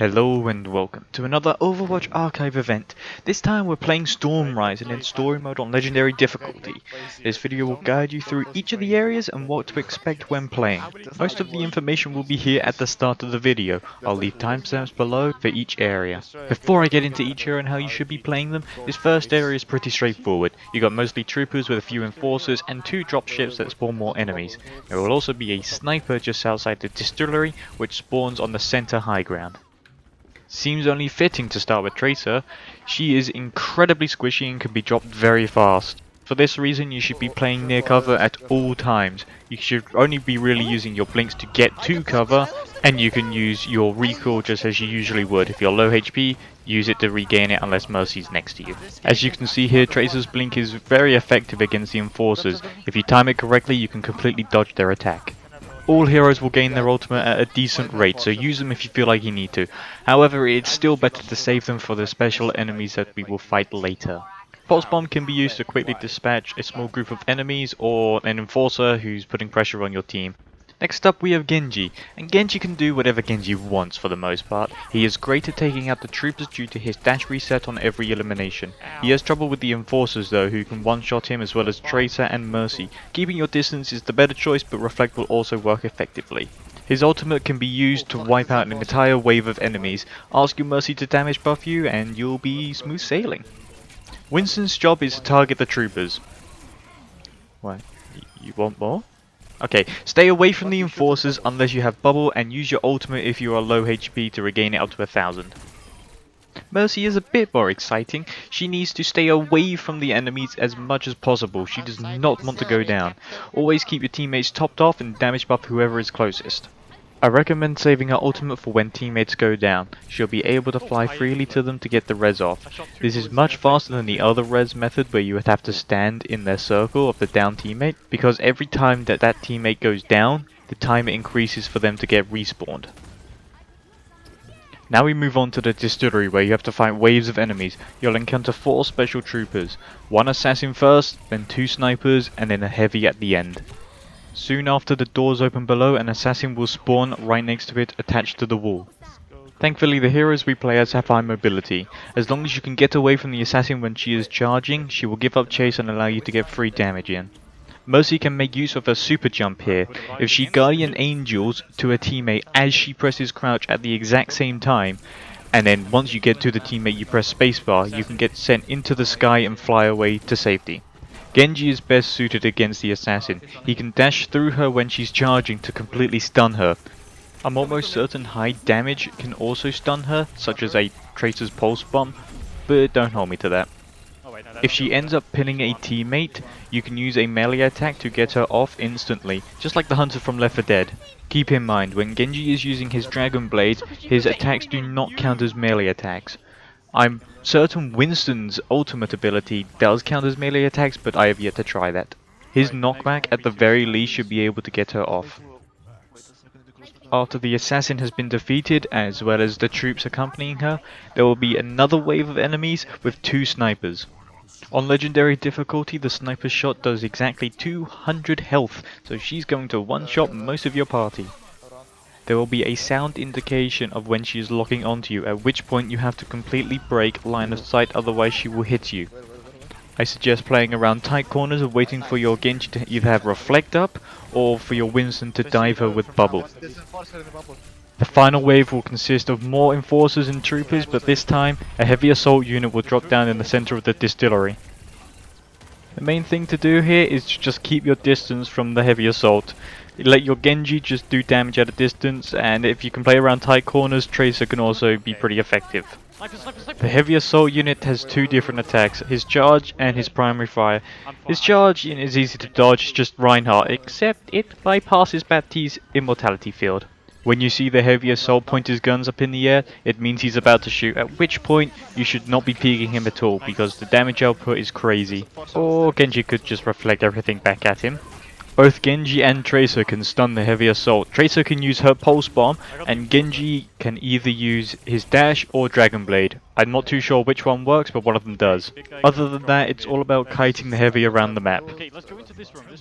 Hello and welcome to another Overwatch Archive event. This time we're playing Stormrise and in story mode on legendary difficulty. This video will guide you through each of the areas and what to expect when playing. Most of the information will be here at the start of the video. I'll leave timestamps below for each area. Before I get into each area and how you should be playing them, this first area is pretty straightforward. You got mostly troopers with a few enforcers and 2 dropships that spawn more enemies. There will also be a sniper just outside the Distillery which spawns on the center high ground. Seems only fitting to start with Tracer. She is incredibly squishy and can be dropped very fast. For this reason you should be playing near cover at all times. You should only be really using your blinks to get to cover, and you can use your recoil just as you usually would. If you're low HP, use it to regain it unless Mercy's next to you. As you can see here, Tracer's blink is very effective against the enforcers. If you time it correctly you can completely dodge their attack. All heroes will gain their ultimate at a decent rate, so use them if you feel like you need to. However, it's still better to save them for the special enemies that we will fight later. Pulse Bomb can be used to quickly dispatch a small group of enemies or an enforcer who's putting pressure on your team. Next up we have Genji, and Genji can do whatever Genji wants for the most part. He is great at taking out the troopers due to his dash reset on every elimination. He has trouble with the enforcers though, who can one-shot him, as well as Tracer and Mercy. Keeping your distance is the better choice, but Reflect will also work effectively. His ultimate can be used to wipe out an entire wave of enemies. Ask your Mercy to damage buff you and you'll be smooth sailing. Winston's job is to target the troopers. What? You want more? Okay, stay away from the enforcers unless you have bubble, and use your ultimate if you are low HP to regain it up to 1000. Mercy is a bit more exciting. She needs to stay away from the enemies as much as possible. She does not want to go down. Always keep your teammates topped off and damage buff whoever is closest. I recommend saving her ultimate for when teammates go down. She'll be able to fly freely to them to get the res off. This is much faster than the other res method where you would have to stand in their circle of the down teammate, because every time that teammate goes down, the time increases for them to get respawned. Now we move on to the Distillery, where you have to fight waves of enemies. You'll encounter 4 special troopers, 1 assassin first, then 2 snipers, and then a heavy at the end. Soon after the doors open below, an assassin will spawn right next to it, attached to the wall. Thankfully the heroes we play as have high mobility. As long as you can get away from the assassin when she is charging, she will give up chase and allow you to get free damage in. Mercy can make use of her super jump here. If she guardian angels to a teammate as she presses crouch at the exact same time, and then once you get to the teammate you press spacebar, you can get sent into the sky and fly away to safety. Genji is best suited against the assassin. He can dash through her when she's charging to completely stun her. I'm almost certain high damage can also stun her, such as a Tracer's Pulse Bomb, but don't hold me to that. If she ends up pinning a teammate, you can use a melee attack to get her off instantly, just like the hunter from Left 4 Dead. Keep in mind, when Genji is using his Dragon Blade, his attacks do not count as melee attacks. I'm certain Winston's ultimate ability does count as melee attacks, but I have yet to try that. His knockback at the very least should be able to get her off. After the assassin has been defeated, as well as the troops accompanying her, there will be another wave of enemies with 2 snipers. On legendary difficulty, the sniper shot does exactly 200 health, so she's going to one-shot most of your party. There will be a sound indication of when she is locking onto you, at which point you have to completely break line of sight, otherwise she will hit you. I suggest playing around tight corners and waiting for your Genji to either have Reflect up, or for your Winston to dive her with Bubble. The final wave will consist of more enforcers and troopers, but this time a heavy assault unit will drop down in the center of the Distillery. The main thing to do here is to just keep your distance from the heavy assault. Let your Genji just do damage at a distance, and if you can play around tight corners, Tracer can also be pretty effective. The heavy assault unit has 2 different attacks, his charge and his primary fire. His charge is easy to dodge, it's just Reinhardt, except it bypasses Baptiste's immortality field. When you see the heavy assault point his guns up in the air, it means he's about to shoot, at which point you should not be peeking him at all, because the damage output is crazy. Or Genji could just reflect everything back at him. Both Genji and Tracer can stun the heavy assault. Tracer can use her Pulse Bomb, and Genji can either use his dash or Dragon Blade. I'm not too sure which one works, but one of them does. Other than that, it's all about kiting the heavy around the map.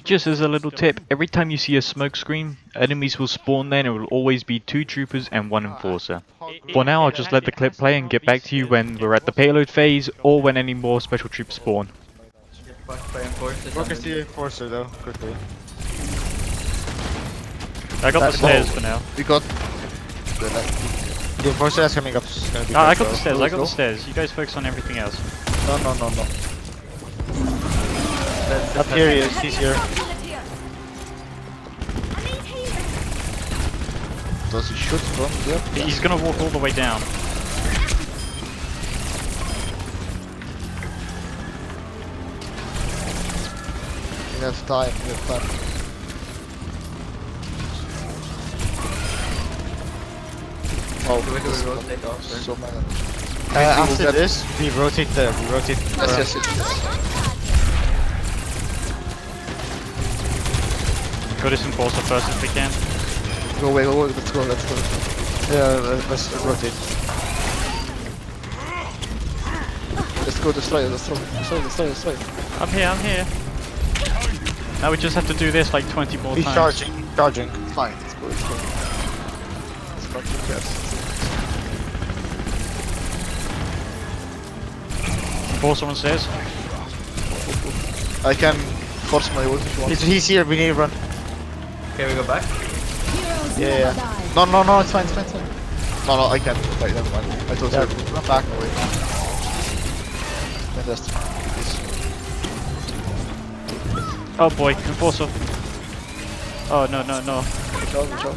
Just as a little tip, every time you see a smoke screen, enemies will spawn there and it will always be 2 troopers and 1 enforcer. For now, I'll just let the clip play and get back to you when we're at the payload phase or when any more special troops spawn. Focus the enforcer though, quickly. I got the stairs for now. We got the enforcer that's coming up. Is gonna be I got the stairs, I got the stairs. You guys focus on everything else. No. Up here he is, he's here. Does he shoot from here? He's gonna walk all the way down. We have time. Oh, Do we rotate off? so many. After this, we rotate there. Yes. Go this enforcer first if we can. Go away, let's go. Yeah, let's rotate. Let's go destroy. I'm here. Now we just have to do this like 20 more He's times. charging. Fine, let's go. Let's not too fast. Enforcer on stairs. I can force my ult if you want. He's here, we need to run. Okay, we go back. Yeah. No, it's fine. No, I can't. Wait, never mind. I told you. Run back. Wait. Fantastic. Oh boy, enforcer. Oh no. Good job.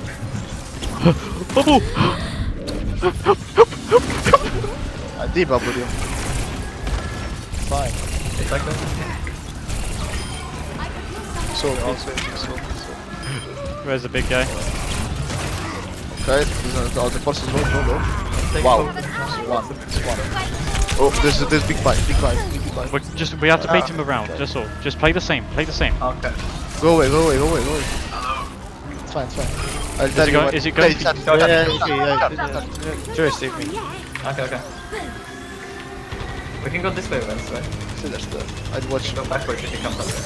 Bubble! I debubbled you. Fine. It's like that. So. Where's the big guy? Okay, the forces go. Wow. It's one. Oh, there's big fight. We have to bait him around, that's all. Just play the same. Okay. Go away. It's fine. I'll tell you what. Is it going to be... Yeah. Just save me. Okay. We can go this way, Vince, right? See, there's the... I'd watch. Go backwards if he comes up there.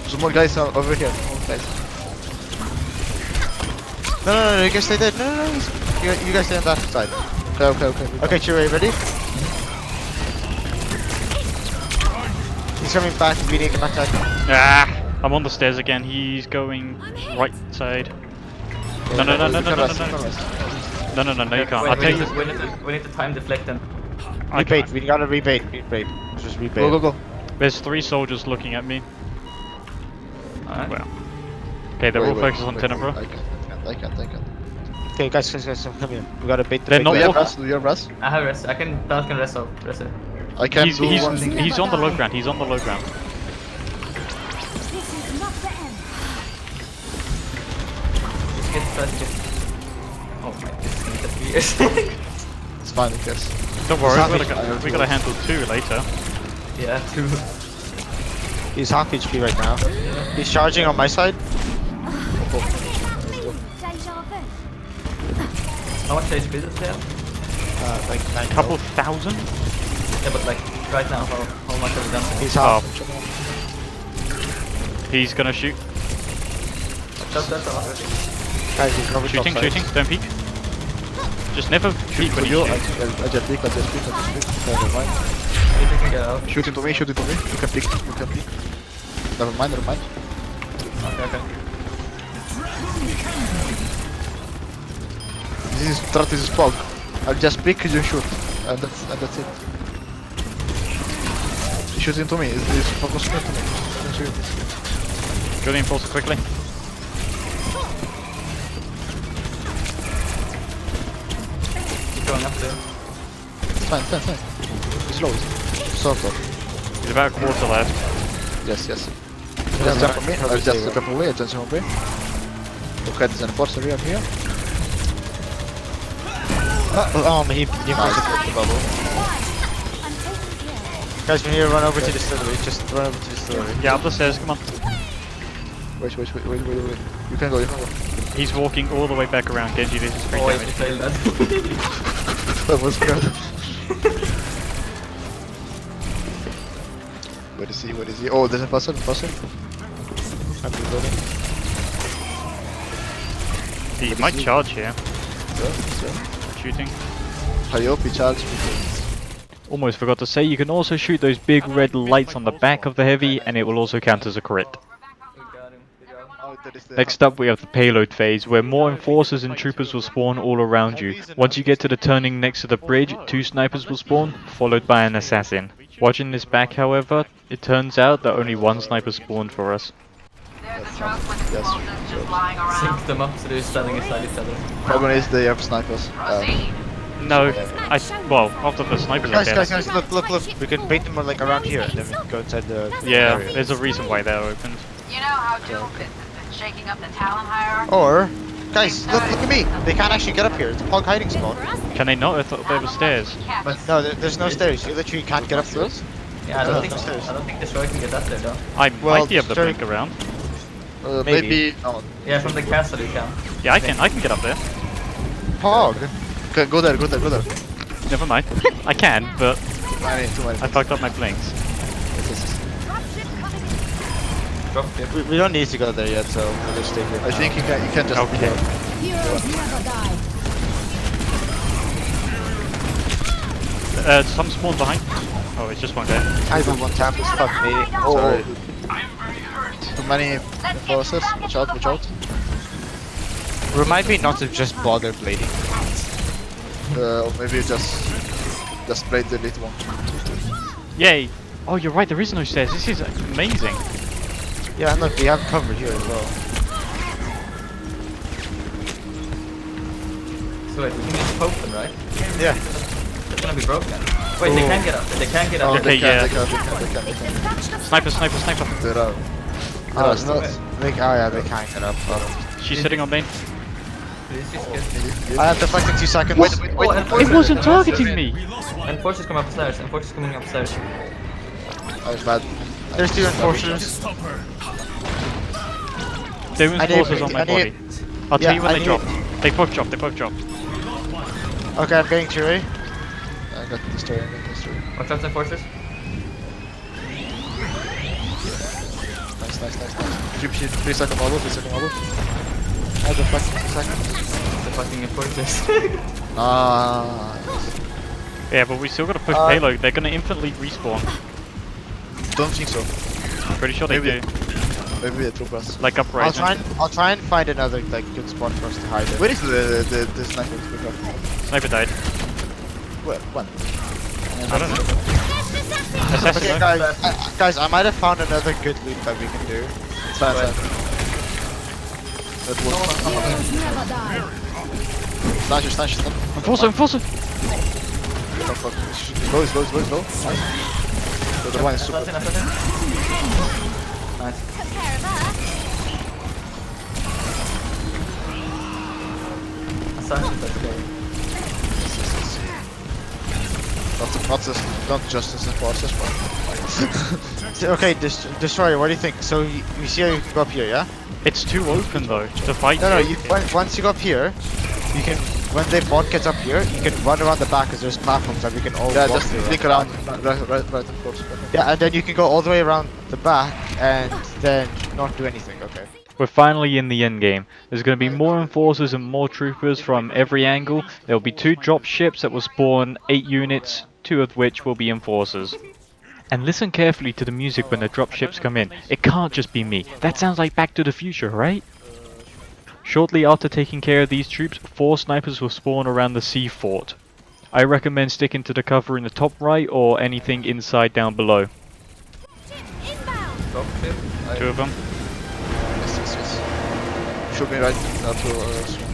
Some more guys are over here. More guys. No, you guys stay there. No. You guys stay on that side. Okay. Okay, Chiré, ready? He's coming back. We need to get back to Ah! I'm on the stairs again. He's going right side. No, you can't. I'll take this. We need to time deflect them. Rebait. We gotta rebait. Just rebait. Go. There's 3 soldiers looking at me. Alright. Well. Okay, they're all focused on Tenebra. I can't. Okay, guys, come here. We gotta bait the They're big not guy. walking. Do you have rest? I have rest. Bal can rest it. I can't He's do one thing. on the low ground. This is not the end. Let's get. Oh my, this is gonna take years. It's fine, I guess. Don't worry, we gotta handle 2 later. Yeah, 2. He's half HP right now. He's charging on my side. How much HP does it have? Like 9 Couple thousand? Yeah, but like right now, how much have we done? He's half. He's gonna shoot. That's a lot already. Guys, he's probably Shooting, top side. don't peek. Just never peek when you I shoot. just peek. Never mind. If you can get out. Shoot into me. You can peek. Never mind. Okay. This is fog. I'll just pick and you shoot. And that's it. You shoot into me. It's focus into me. Don't shoot. Go the enforcer quickly. Keep going up there. It's fine. Slow. Sort of. He's about a quarter left. Yes. Just jump on me. I'll just jump away. Just jump away. Okay, there's an enforcer here. Oh, he forced the bubble. Guys, we need to run over to Distillery. Just run over to Distillery. Yeah, up the stairs, come on. Wait. You can go. He's walking all the way back around Genji. This is free Oh, you damage. failed that. That was good. Where is he? Oh, there's a puzzle. I'm reloading. He might charge here. Yeah. Shooting. Hurry up, charge. Almost forgot to say, you can also shoot those big red lights on the back of the heavy, and it will also count as a crit. We got him. Good job. Oh, that is the Next up we have the payload phase, where more enforcers and troopers will spawn all around you. Once you get to the turning next to the bridge, 2 snipers will spawn, followed by an assassin. Watching this back, however, it turns out that only 1 sniper spawned for us. There's a truck with explosives just lying Sync around. them up so they're standing inside each other. problem is they have snipers. Proceed. No, well, after the snipers are dead. Guys, look. We can bait them like around here, and then we can go inside the. Yeah, area. there's a reason why they're opened. You know how Doofus has been shaking up the talent hierarchy? Or, guys, look at me. They can't actually get up here. It's a pog hiding spot. Can they not? I thought there were stairs. No, there's no stairs. You literally can't get up here. Yeah, I don't think upstairs. I don't think Destroy can get up there though. I Well, might be able to sure. blink around. Maybe. Oh, Yeah, from the castle you can. Yeah, I can get up there. Pog. okay, go there. Never mind. I can, but Too many. I fucked up my blinks. Drop it. We don't need to go there yet, so we'll just stay here. I think you can just. Okay. Some spawn behind. Oh, it's just one guy. I don't want time. Fuck me. Sorry. Too many enforcers. Watch out. Remind me not to just bother blading. Or maybe just spray the little one. Yay! Oh, you're right. There is no stairs. This is amazing. Yeah, and look, we have cover here as well. So wait, we can just poke them, right? Yeah. It's gonna be broken. Wait, they can get up. They can get up. Oh, Okay, they can. Sniper. They're out. Oh, it's not, they can't get up. She's sitting on main. Please just get. I have deflect in 2 seconds. Oh, It enforcers. wasn't targeting me. Enforcers come upstairs. Enforcers coming upstairs. Oh, it's bad. There's 2 enforcers. There were I need- enforcers on my I need- body. I'll tell yeah, you when I they need- drop. They both dropped. Okay, I'm getting to you. I got the story. Watch out, enforcers. Nice. 3 second model. I deflect in 2 seconds. The fucking enforcers. Yeah, but we still gotta push payload. They're gonna infinitely respawn. Don't think so. I'm pretty sure they Maybe. do. Maybe they troop us. Like uprising. I'll try and find another like good spot for us to hide in. Where is the sniper to pick up? Sniper died. Where? When? I don't know. Assassin. Okay, guys, I might have found another good loot that we can do. It's fine. That was. Smash. Enforcer. Go. Nice. The other one is super. Assassin. Nice. Assassin, let's go. Not just as enforcers, but. Okay, Destroyer, what do you think? So you see how you can go up here, yeah? It's too open though to fight. No, once you go up here, you can, when the bot gets up here, you can run around the back because there's platforms that we can all Yeah, walk just through. flick around. Right, of course. Yeah, and then you can go all the way around the back and then not do anything, okay? We're finally in the end game. There's going to be more enforcers and more troopers from every angle. There will be 2 drop ships that will spawn 8 units, 2 of which will be enforcers. And listen carefully to the music when the drop ships come in. It can't just be me. That sounds like Back to the Future, right? Shortly after taking care of these troops, 4 snipers will spawn around the sea fort. I recommend sticking to the cover in the top right or anything inside down below. Drop ship. 2 of them. Yes. Should be right now to.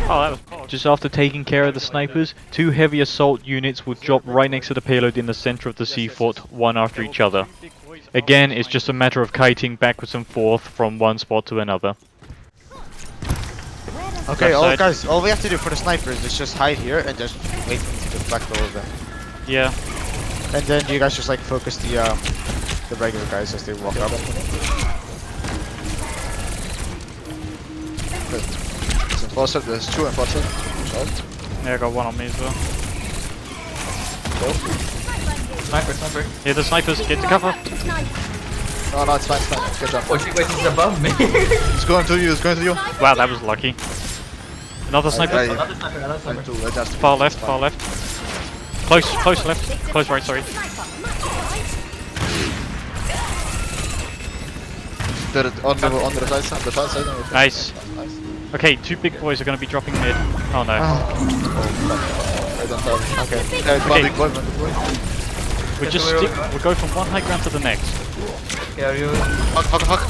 Oh, that was just after taking care of the snipers, 2 heavy assault units will drop right next to the payload in the center of the sea fort, one after each other. Again, it's just a matter of kiting backwards and forth from one spot to another. Okay, Left side. guys, all we have to do for the snipers is just hide here and just wait to deflect all of them. Yeah. And then you guys just like focus the regular guys as they walk up. There's enforcer. There's 2 enforcers. Watch out. Yeah, I got 1 on me as well. Go. Sniper. Here, the snipers, get to cover! No, it's fine. Good job. Oh shit, wait, he's above me. He's going to you. Wow, that was lucky. Another sniper. Another sniper, another sniper. I just Far left, far left. Close left. Close right, sorry. On the right side, okay. Nice. Nice. Okay, 2 big boys are gonna be dropping mid. Oh no. I don't have. Okay. Okay. Big boy, big boy. We'll go from one high ground to the next. Okay, are you? Fuck.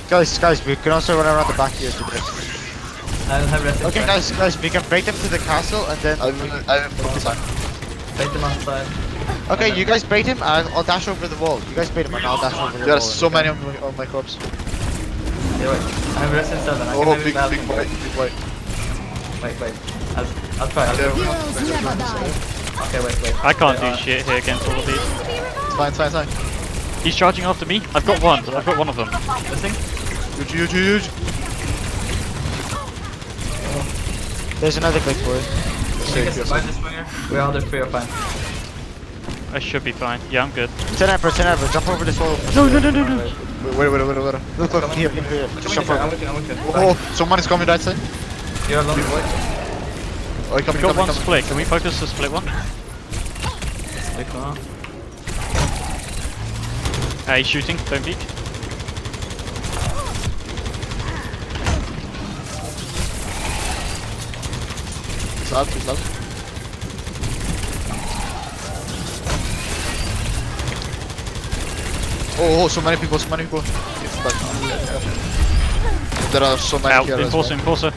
Guys, we can also run around the back here to this. I don't have resting. Okay, guys, we can break them to the castle and then. I will sign. Bait them outside. Okay, you guys bait him. I'll dash over the wall. You guys bait him, and I'll dash over the wall. There are so many on my corpse. Yeah, wait. I have resting 7. I can Oh, maybe big balance. boy. Wait. I'll try. Okay, wait. I can't do shit here against all of these. It's fine. He's charging after me. I've got one of them. Missing? Huge. There's another big boy. I guess find this winger. We're all the 3 are fine. I should be fine. Yeah, I'm good. 10 amber, jump over this wall. No. Wait. Look, here. Just jump over. I'm with you. Oh, someone is coming right side. You're alone. Oh, We've got one split. Can we focus the split one? Wait, come on. He's shooting. Don't peek. He's out. Oh, so many people. There are so many Out. here as well. Enforcer.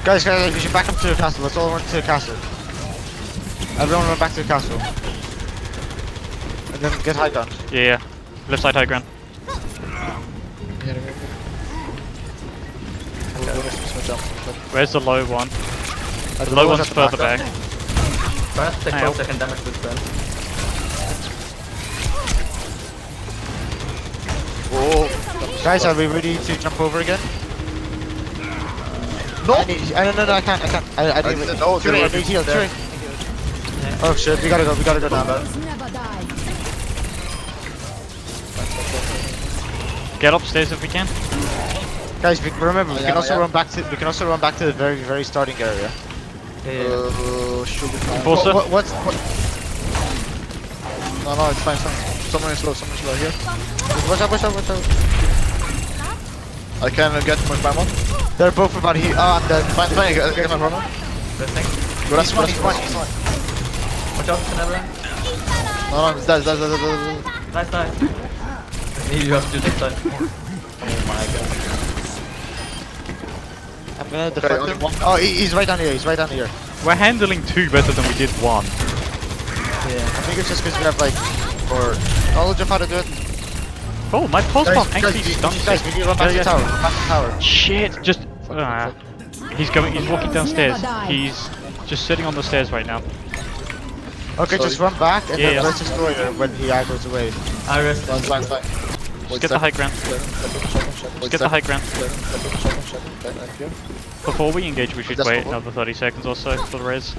Guys, we should back up to the castle. Let's all run to the castle. Everyone run back to the castle. And then get high ground. Yeah. Left side high ground. Where's the low one? The low one's further back. Try not to take Ow. 12 second damage with friends. Oh, Guys, are we ready to jump over again? no! No, I can't. I didn't know Too there late, were I need heal. people there. Oh shit, we gotta go now, man. Get upstairs if we can. Guys, remember, we Yeah, can also yeah. run back to the very starting area. Yeah. Should be fine. Enforcer. What's No, it's fine. Someone is low here. watch out. I can get my primal. They're both about here. Oh, I'm dead. Fine, get my primal. Resting. Go rest. He's one. Watch out, Tenebra. No, it's dead. Nice. I need you have to do this side. Oh my god. I'm gonna Okay, deflect only him. one. Oh, he's right down here. We're handling 2 better than we did 1. Yeah. I think it's just because we have like more knowledge of how to do it. Oh, my pulse bomb actually stuns Guys, we need to run back to the tower. Run back to the tower. Shit! Just. He's walking downstairs. He's just sitting on the stairs right now. Okay, just run back and Yeah, then yeah. let's destroy her when he goes away. I rest. It's fine. Just get the high ground. Just get the high ground. Before we engage, we should Just wait forward. another 30 seconds or so for the res.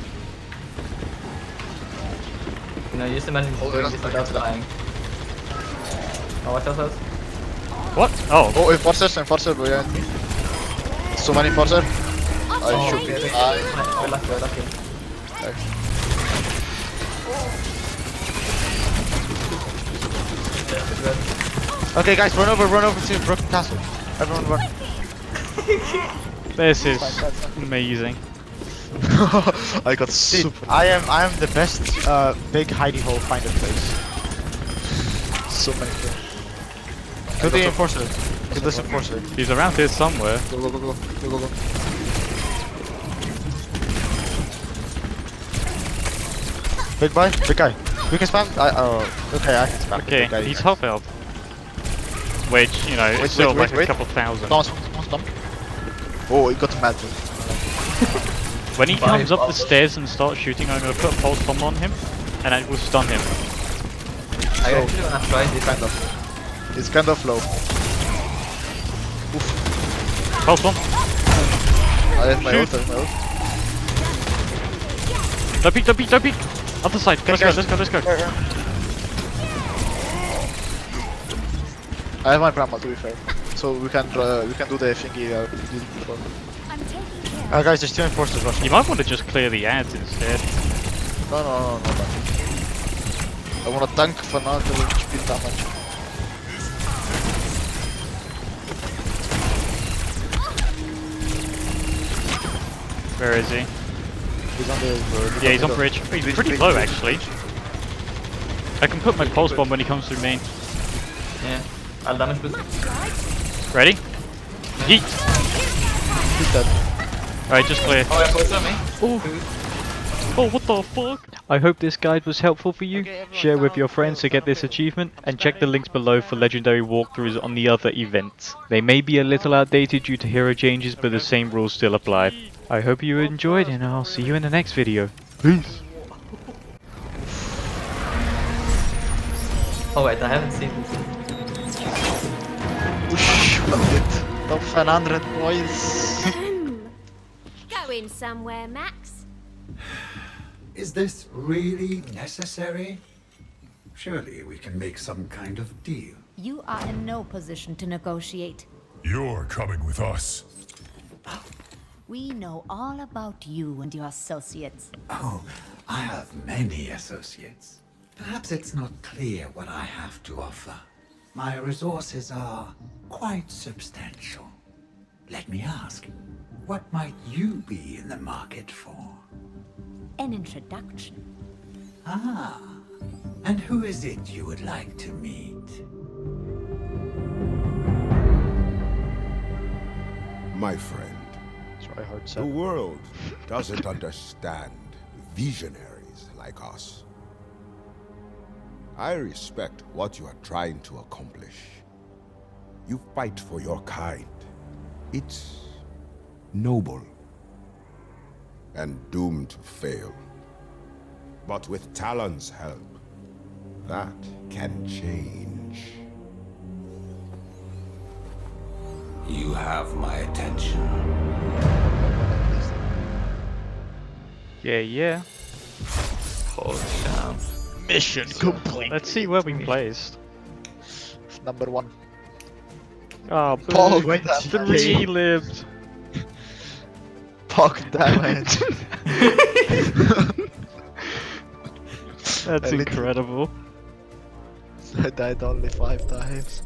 You know, use the magic Oh, doing that's this fine. without dying. Oh, watch out, house. What? Oh, Oh, enforcer behind me. So many enforcer. I should be. We're lucky. Okay, guys, run over to Broken Castle. Everyone run. this is amazing. I got Dude, super. I am the best big hidey hole finder place. So many kills. Kill the enforcer. Kill this enforcer. He's around here somewhere. Go. Big boy, big guy. We can spam. Okay, I can spam. Okay, Big guy. he's half health. Which, you know, Wait, is still wait, like wait. a couple thousand. Come on. Oh, he got mad. When he Bye, comes up bye. the stairs and starts shooting, I'm gonna put a pulse bomb on him, and it will stun him. I actually wanna try this Kind of. It's kind of low. Pulse bomb! I have my Shoot. ult. Don't peek! Other side, let's go. I have my primal to be fair. So we can do the thingy we did before. I'm taking care Guys, there's 2 enforcers rushing. You might want to just clear the ads instead. No. I want to tank for now to HP damage. Where is he? He's on the Yeah, he's on bridge. He's pretty low actually. I can put my pulse bomb when he comes through main. Yeah. I'll damage boost. Ready? Yeet! He's dead. Alright, just clear. Oh, yeah, focus on me. Oh, what the fuck? I hope this guide was helpful for you. Okay, everyone Share with down, your friends to get this achievement, and check the links below for legendary walkthroughs on the other events. They may be a little outdated due to hero changes, but the same rules still apply. I hope you enjoyed, and I'll see you in the next video. Peace! Oh wait, I haven't seen this. Top 500 points. Going somewhere, Max? Is this really necessary? Surely we can make some kind of deal. You are in no position to negotiate. You're coming with us. We know all about you and your associates. Oh, I have many associates. Perhaps it's not clear what I have to offer. My resources are quite substantial. Let me ask, what might you be in the market for? An introduction. Ah, and who is it you would like to meet? My friend, Sorry, hard the set. world doesn't understand visionaries like us. I respect what you are trying to accomplish. You fight for your kind. It's noble and doomed to fail. But with Talon's help, that can change. You have my attention. Yeah. Holy damn. Mission complete. Let's see where we placed. Number 1. Oh, Paul, boo. 3 lived. Fuck damage. That's I lit- incredible. I died only 5 times.